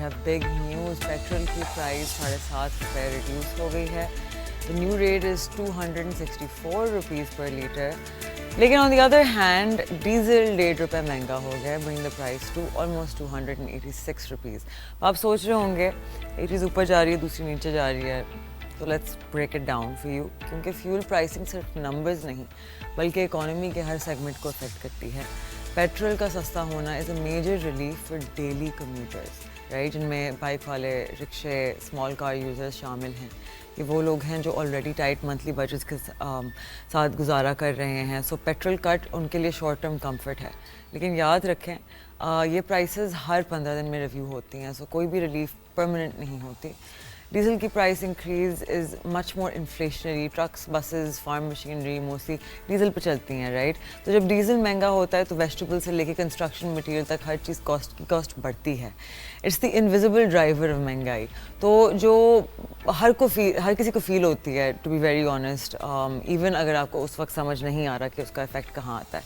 have big news. Petrol की price ₹7.5 reduce हो गई है. The new rate is 264 rupees per litre. लेकिन on the other hand, diesel ₹1.5 महंगा हो गया है, bring the price to almost 286 rupees. आप सोच रहे होंगे एक चीज़ ऊपर जा रही है दूसरी नीचे जा रही है. तो let's break it down for you, क्योंकि फ्यूल प्राइसिंग सिर्फ नंबर्स नहीं बल्कि इकोनॉमी के हर सेगमेंट को अफेक्ट करती है. पेट्रोल का सस्ता होना is a major relief for daily commuters, right, जिनमें बाइक वाले, रिक्शे, स्मॉल कार यूज़र्स शामिल हैं. ये वो लोग हैं जो ऑलरेडी टाइट मंथली बजट्स के साथ गुजारा कर रहे हैं. सो पेट्रोल कट उनके लिए शॉर्ट टर्म कंफर्ट है. लेकिन याद रखें ये प्राइसेस हर 15 दिन में रिव्यू होती हैं. सो कोई भी रिलीफ परमानेंट नहीं होती. डीजल की price increase is much more inflationary. Trucks, buses, farm machinery mostly diesel पे चलती हैं, राइट. तो जब डीजल महंगा होता है तो वेजिटेबल से लेके कंस्ट्रक्शन मटेरियल तक हर चीज़ कॉस्ट बढ़ती है. It's the invisible driver of महंगाई. तो जो हर किसी को फील होती है, to be very honest, even अगर आपको उस वक्त समझ नहीं आ रहा कि उसका इफेक्ट कहाँ आता है.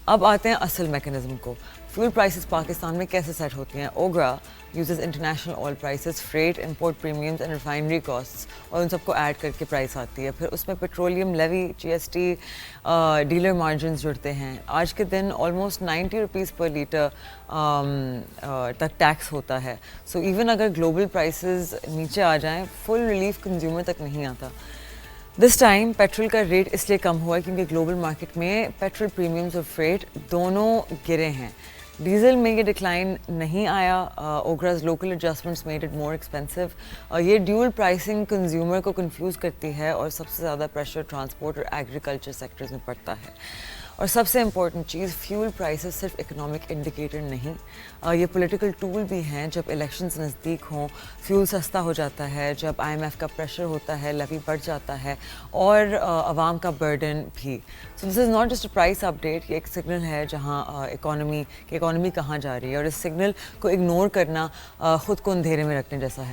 अब आते हैं असल मैकेनिज्म को. फ्यूल प्राइसेस पाकिस्तान में कैसे सेट होती हैं. ओगरा uses international oil prices, freight, import premiums and refinery costs, और उन सबको ऐड करके प्राइस आती है. फिर उसमें petroleum levy, GST, dealer margin जुड़ते हैं. आज के दिन ऑलमोस्ट 90 रुपीज़ पर लीटर तक टैक्स होता है. सो इवन अगर ग्लोबल प्राइसेस नीचे आ जाएं, फुल रिलीफ कंज्यूमर तक नहीं आता. दिस टाइम पेट्रोल का रेट इसलिए कम हुआ है क्योंकि ग्लोबल मार्केट में पेट्रोल प्रीमियम्स और फ्रेट दोनों गिरे हैं. डीजल में ये डिक्लाइन नहीं आया. OGRA's local adjustments made it more expensive. ये ड्यूल प्राइसिंग कंज्यूमर को कंफ्यूज करती है और सबसे ज़्यादा प्रेशर ट्रांसपोर्ट और एग्रीकल्चर सेक्टर्स में पड़ता है. और सबसे इम्पॉर्टेंट चीज़, फ्यूल प्राइसेस सिर्फ इकोनॉमिक इंडिकेटर नहीं, ये पॉलिटिकल टूल भी हैं. जब इलेक्शंस नज़दीक हों, फ्यूल सस्ता हो जाता है. जब IMF का प्रेशर होता है, लेवी बढ़ जाता है और आवाम का बर्डन भी. So this is not just a price update, ये एक सिग्नल है जहाँ इकोनॉमी कहाँ जा रही है. और इस सिग्नल को इग्नोर करना ख़ुद को अंधेरे में रखने जैसा है.